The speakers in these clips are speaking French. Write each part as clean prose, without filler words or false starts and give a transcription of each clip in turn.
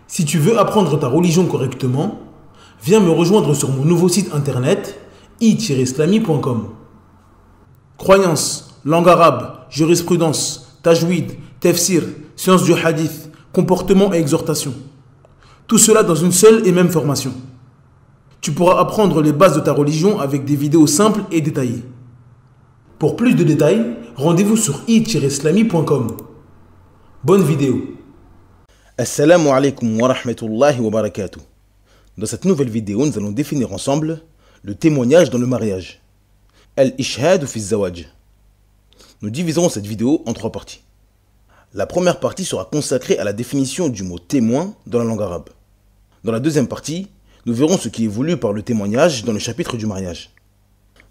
Si tu veux apprendre ta religion correctement, viens me rejoindre sur mon nouveau site internet i-islami.com. Croyances, langue arabe, jurisprudence, tajwid, tafsir, sciences du hadith, comportement et exhortation. Tout cela dans une seule et même formation. Tu pourras apprendre les bases de ta religion avec des vidéos simples et détaillées. Pour plus de détails, rendez-vous sur i-islami.com. Bonne vidéo. Assalamu alaikum wa rahmatullahi wa barakatuh. Dans cette nouvelle vidéo, nous allons définir ensemble le témoignage dans le mariage. Al-ishhad fi zawaj. Nous diviserons cette vidéo en trois parties. La première partie sera consacrée à la définition du mot témoin dans la langue arabe. Dans la deuxième partie, nous verrons ce qui est voulu par le témoignage dans le chapitre du mariage.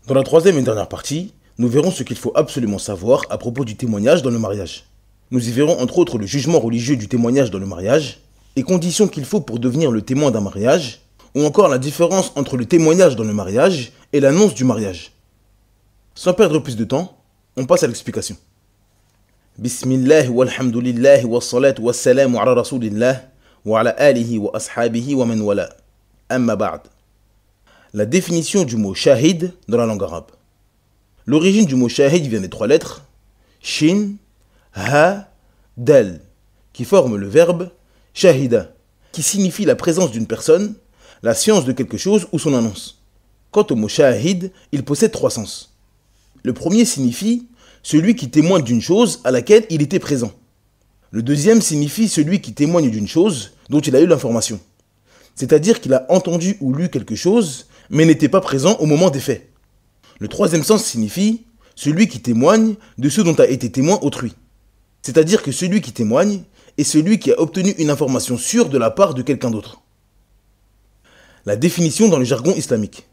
Dans la troisième et dernière partie, nous verrons ce qu'il faut absolument savoir à propos du témoignage dans le mariage. Nous y verrons entre autres le jugement religieux du témoignage dans le mariage, les conditions qu'il faut pour devenir le témoin d'un mariage, ou encore la différence entre le témoignage dans le mariage et l'annonce du mariage. Sans perdre plus de temps, on passe à l'explication. Bismillah walhamdulillah wa salatu wa salamu ala rasulillah wa ala alihi wa ashabihi wa man wala. Amma ba'd. La définition du mot shahid dans la langue arabe. L'origine du mot shahid vient des trois lettres shin, ha, dal, qui forment le verbe shahida, qui signifie la présence d'une personne, la science de quelque chose ou son annonce. Quant au mot shahid, il possède trois sens. Le premier signifie celui qui témoigne d'une chose à laquelle il était présent. Le deuxième signifie celui qui témoigne d'une chose dont il a eu l'information. C'est-à-dire qu'il a entendu ou lu quelque chose, mais n'était pas présent au moment des faits. Le troisième sens signifie celui qui témoigne de ce dont a été témoin autrui. C'est-à-dire que celui qui témoigne est celui qui a obtenu une information sûre de la part de quelqu'un d'autre. La définition dans le jargon islamique.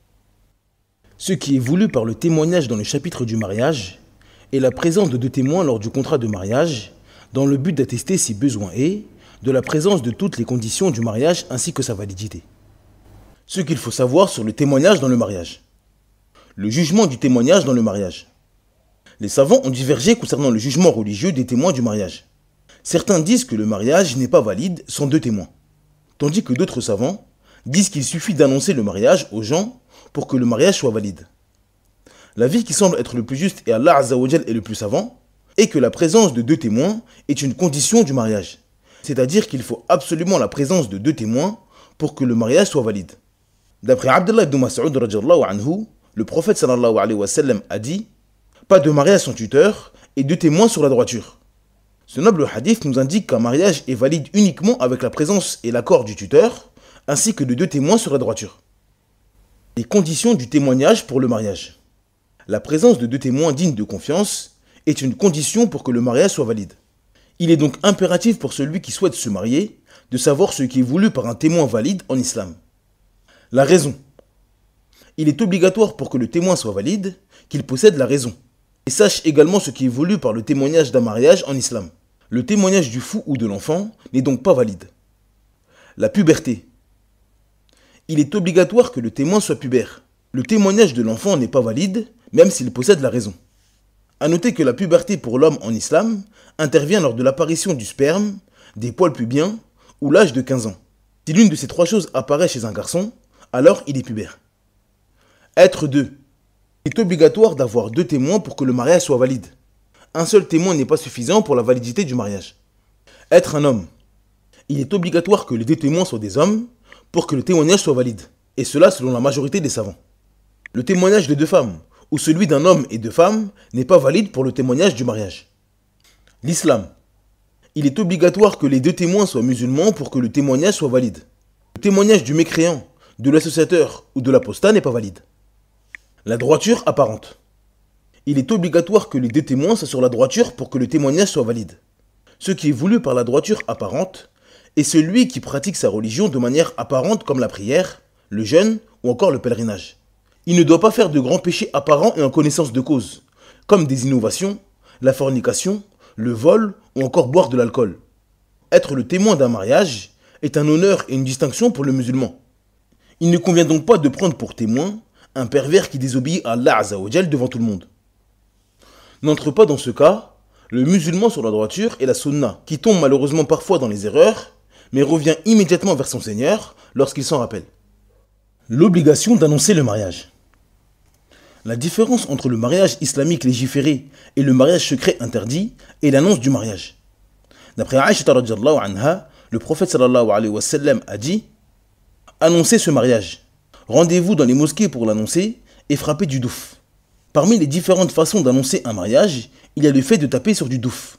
Ce qui est voulu par le témoignage dans le chapitre du mariage est la présence de deux témoins lors du contrat de mariage, dans le but d'attester si besoin est de la présence de toutes les conditions du mariage ainsi que sa validité. Ce qu'il faut savoir sur le témoignage dans le mariage. Le jugement du témoignage dans le mariage. Les savants ont divergé concernant le jugement religieux des témoins du mariage. Certains disent que le mariage n'est pas valide sans deux témoins, tandis que d'autres savants disent qu'il suffit d'annoncer le mariage aux gens pour que le mariage soit valide. L'avis qui semble être le plus juste et Allah Azza wa Jal est le plus savant est que la présence de deux témoins est une condition du mariage. C'est-à-dire qu'il faut absolument la présence de deux témoins pour que le mariage soit valide. D'après Abdullah ibn Mas'ud radhiyallahu anhu, le prophète sallallahu alayhi wa sallam a dit « Pas de mariage sans tuteur et deux témoins sur la droiture ». Ce noble hadith nous indique qu'un mariage est valide uniquement avec la présence et l'accord du tuteur, ainsi que de deux témoins sur la droiture. Les conditions du témoignage pour le mariage. La présence de deux témoins dignes de confiance est une condition pour que le mariage soit valide. Il est donc impératif pour celui qui souhaite se marier de savoir ce qui est voulu par un témoin valide en islam. La raison. Il est obligatoire pour que le témoin soit valide qu'il possède la raison. Et sache également ce qui est voulu par le témoignage d'un mariage en islam. Le témoignage du fou ou de l'enfant n'est donc pas valide. La puberté. Il est obligatoire que le témoin soit pubère. Le témoignage de l'enfant n'est pas valide, même s'il possède la raison. A noter que la puberté pour l'homme en islam intervient lors de l'apparition du sperme, des poils pubiens ou l'âge de 15 ans. Si l'une de ces trois choses apparaît chez un garçon, alors il est pubère. Être deux. Il est obligatoire d'avoir deux témoins pour que le mariage soit valide. Un seul témoin n'est pas suffisant pour la validité du mariage. Être un homme. Il est obligatoire que les deux témoins soient des hommes pour que le témoignage soit valide. Et cela selon la majorité des savants. Le témoignage de deux femmes ou celui d'un homme et deux femmes n'est pas valide pour le témoignage du mariage. L'islam. Il est obligatoire que les deux témoins soient musulmans pour que le témoignage soit valide. Le témoignage du mécréant, de l'associateur ou de l'apostat n'est pas valide. La droiture apparente. Il est obligatoire que les deux témoins soient sur la droiture pour que le témoignage soit valide. Ce qui est voulu par la droiture apparente est celui qui pratique sa religion de manière apparente comme la prière, le jeûne ou encore le pèlerinage. Il ne doit pas faire de grands péchés apparents et en connaissance de cause, comme des innovations, la fornication, le vol ou encore boire de l'alcool. Être le témoin d'un mariage est un honneur et une distinction pour le musulman. Il ne convient donc pas de prendre pour témoin un pervers qui désobéit à Allah Azza wa Jal devant tout le monde. N'entre pas dans ce cas le musulman sur la droiture et la sunna, qui tombe malheureusement parfois dans les erreurs, mais revient immédiatement vers son Seigneur lorsqu'il s'en rappelle. L'obligation d'annoncer le mariage. La différence entre le mariage islamique légiféré et le mariage secret interdit est l'annonce du mariage. D'après Aïcha radhiyallahu anha, le prophète sallallahu alayhi wa sallam a dit « Annoncez ce mariage. Rendez-vous dans les mosquées pour l'annoncer et frappez du douf. » Parmi les différentes façons d'annoncer un mariage, il y a le fait de taper sur du douf.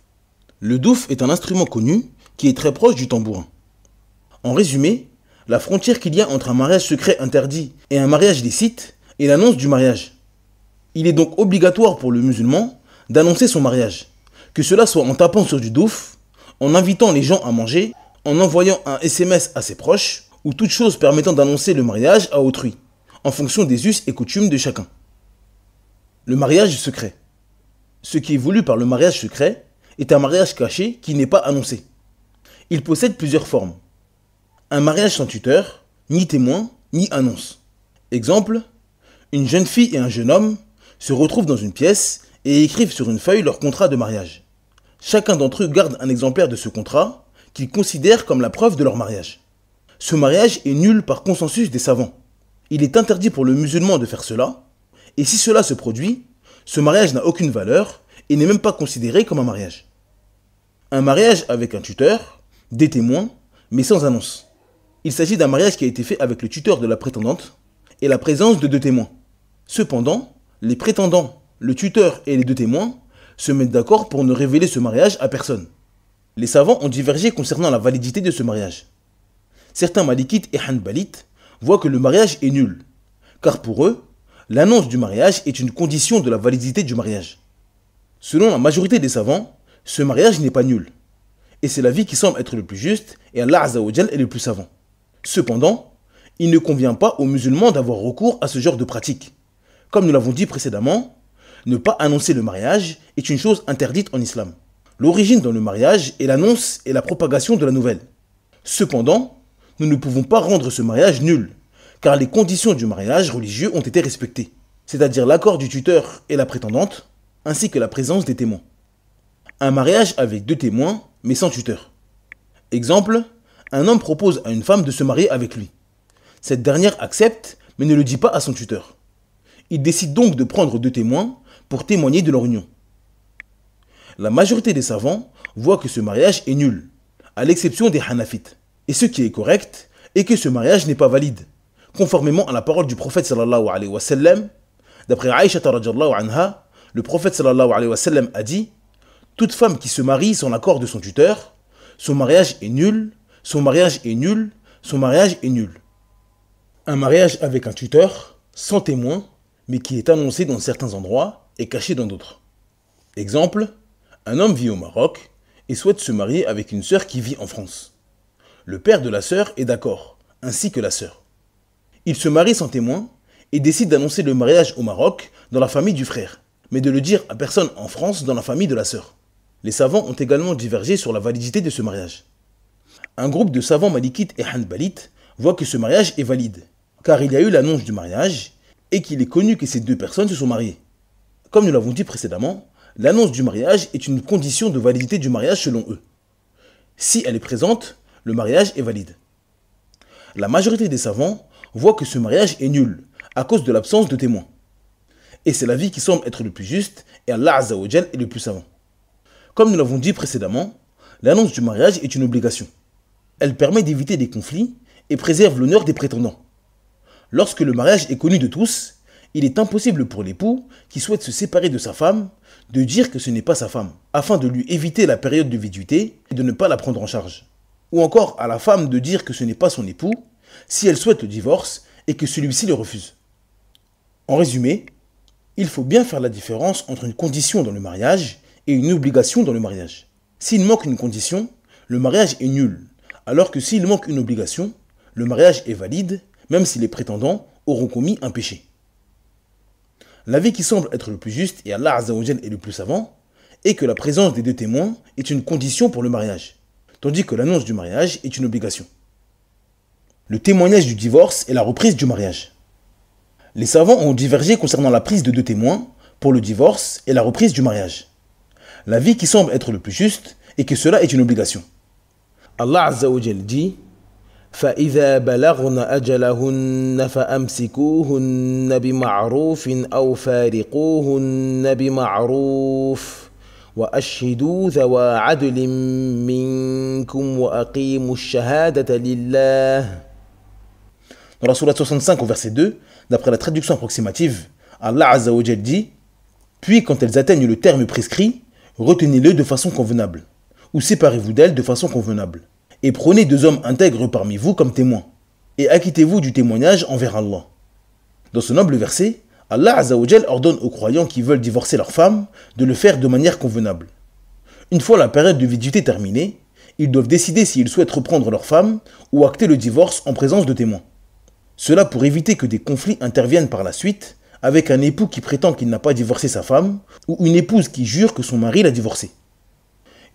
Le douf est un instrument connu qui est très proche du tambourin. En résumé, la frontière qu'il y a entre un mariage secret interdit et un mariage licite est l'annonce du mariage. Il est donc obligatoire pour le musulman d'annoncer son mariage, que cela soit en tapant sur du douf, en invitant les gens à manger, en envoyant un SMS à ses proches, ou toute chose permettant d'annoncer le mariage à autrui, en fonction des us et coutumes de chacun. Le mariage secret. Ce qui est voulu par le mariage secret est un mariage caché qui n'est pas annoncé. Il possède plusieurs formes. Un mariage sans tuteur, ni témoin, ni annonce. Exemple, une jeune fille et un jeune homme se retrouvent dans une pièce et écrivent sur une feuille leur contrat de mariage. Chacun d'entre eux garde un exemplaire de ce contrat qu'ils considèrent comme la preuve de leur mariage. Ce mariage est nul par consensus des savants. Il est interdit pour le musulman de faire cela, et si cela se produit, ce mariage n'a aucune valeur et n'est même pas considéré comme un mariage. Un mariage avec un tuteur, des témoins, mais sans annonce. Il s'agit d'un mariage qui a été fait avec le tuteur de la prétendante et la présence de 2 témoins. Cependant, les prétendants, le tuteur et les 2 témoins se mettent d'accord pour ne révéler ce mariage à personne. Les savants ont divergé concernant la validité de ce mariage. Certains malikites et hanbalites voient que le mariage est nul, car pour eux, l'annonce du mariage est une condition de la validité du mariage. Selon la majorité des savants, ce mariage n'est pas nul, et c'est l'avis qui semble être le plus juste, et Allah Azza wa Jal est le plus savant. Cependant, il ne convient pas aux musulmans d'avoir recours à ce genre de pratique. Comme nous l'avons dit précédemment, ne pas annoncer le mariage est une chose interdite en islam. L'origine dans le mariage est l'annonce et la propagation de la nouvelle. Cependant, nous ne pouvons pas rendre ce mariage nul, car les conditions du mariage religieux ont été respectées, c'est-à-dire l'accord du tuteur et la prétendante, ainsi que la présence des témoins. Un mariage avec 2 témoins, mais sans tuteur. Exemple, un homme propose à une femme de se marier avec lui. Cette dernière accepte, mais ne le dit pas à son tuteur. Il décide donc de prendre 2 témoins pour témoigner de leur union. La majorité des savants voient que ce mariage est nul, à l'exception des Hanafites. Et ce qui est correct est que ce mariage n'est pas valide, conformément à la parole du prophète sallallahu alayhi wa sallam. D'après Aïcha radhiyallahu anha, le prophète sallallahu alayhi wa sallam a dit « Toute femme qui se marie sans l'accord de son tuteur, son mariage est nul, son mariage est nul, son mariage est nul. » Un mariage avec un tuteur, sans témoin, mais qui est annoncé dans certains endroits et caché dans d'autres. Exemple, un homme vit au Maroc et souhaite se marier avec une sœur qui vit en France. Le père de la sœur est d'accord, ainsi que la sœur. Il se marie sans témoin et décide d'annoncer le mariage au Maroc dans la famille du frère, mais de le dire à personne en France dans la famille de la sœur. Les savants ont également divergé sur la validité de ce mariage. Un groupe de savants malikites et hanbalites voit que ce mariage est valide, car il y a eu l'annonce du mariage et qu'il est connu que ces 2 personnes se sont mariées. Comme nous l'avons dit précédemment, l'annonce du mariage est une condition de validité du mariage selon eux. Si elle est présente, le mariage est valide. La majorité des savants voient que ce mariage est nul, à cause de l'absence de témoins. Et c'est l'avis qui semble être le plus juste, et Allah Azza wa Jal est le plus savant. Comme nous l'avons dit précédemment, l'annonce du mariage est une obligation. Elle permet d'éviter des conflits et préserve l'honneur des prétendants. Lorsque le mariage est connu de tous, il est impossible pour l'époux qui souhaite se séparer de sa femme de dire que ce n'est pas sa femme, afin de lui éviter la période de viduité et de ne pas la prendre en charge. Ou encore à la femme de dire que ce n'est pas son époux si elle souhaite le divorce et que celui-ci le refuse. En résumé, il faut bien faire la différence entre une condition dans le mariage et une obligation dans le mariage. S'il manque une condition, le mariage est nul, alors que s'il manque une obligation, le mariage est valide, même si les prétendants auront commis un péché. L'avis qui semble être le plus juste, et Allah Azza wa Jal est le plus savant, est que la présence des 2 témoins est une condition pour le mariage, tandis que l'annonce du mariage est une obligation. Le témoignage du divorce et la reprise du mariage. Les savants ont divergé concernant la prise de 2 témoins pour le divorce et la reprise du mariage. L'avis qui semble être le plus juste est que cela est une obligation. Allah Azza wa Jal dit فإذا بلغن أجلهن فأمسكوهن بمعروف أو فارقوهن بمعروف وأشهدوا ذوى عدل منكم وأقيموا الشهادة لله. Dans la sourate 65 au verset 2, d'après la traduction approximative, Allah Azza wa Jal dit puis quand elles atteignent le terme prescrit, retenez-le de façon convenable, ou séparez-vous d'elles de façon convenable. Et prenez 2 hommes intègres parmi vous comme témoins, et acquittez-vous du témoignage envers Allah. Dans ce noble verset, Allah Azza wa Jal ordonne aux croyants qui veulent divorcer leur femme de le faire de manière convenable. Une fois la période de viduité terminée, ils doivent décider s'ils souhaitent reprendre leur femme ou acter le divorce en présence de témoins. Cela pour éviter que des conflits interviennent par la suite avec un époux qui prétend qu'il n'a pas divorcé sa femme ou une épouse qui jure que son mari l'a divorcée.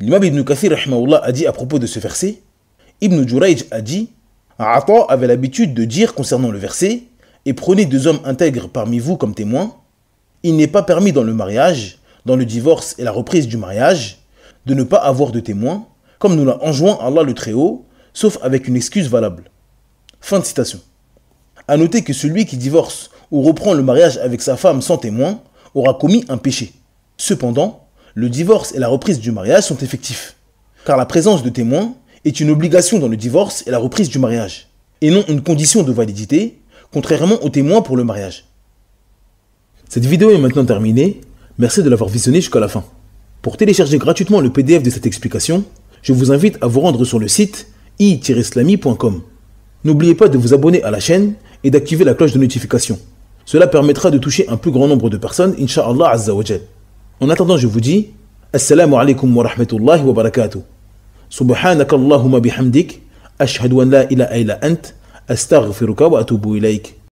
L'imam Ibn Kathir rahimahullah a dit à propos de ce verset, Ibn Jurayj a dit, Ata avait l'habitude de dire concernant le verset, et prenez 2 hommes intègres parmi vous comme témoins, il n'est pas permis dans le mariage, dans le divorce et la reprise du mariage, de ne pas avoir de témoins, comme nous l'a enjoint Allah le Très-Haut, sauf avec une excuse valable. Fin de citation. A noter que celui qui divorce ou reprend le mariage avec sa femme sans témoin aura commis un péché. Cependant, le divorce et la reprise du mariage sont effectifs, car la présence de témoins est une obligation dans le divorce et la reprise du mariage, et non une condition de validité, contrairement aux témoins pour le mariage. Cette vidéo est maintenant terminée, merci de l'avoir visionnée jusqu'à la fin. Pour télécharger gratuitement le PDF de cette explication, je vous invite à vous rendre sur le site i-islami.com. N'oubliez pas de vous abonner à la chaîne et d'activer la cloche de notification. Cela permettra de toucher un plus grand nombre de personnes, Inch'Allah Azza wa Jal. En attendant, je vous dis Assalamu alaikum wa rahmatullahi wa barakatuh. Subhanaka Allahumma bihamdik, ashhadu an la ilaha illa ant, astaghfiruka wa atubu ilayk.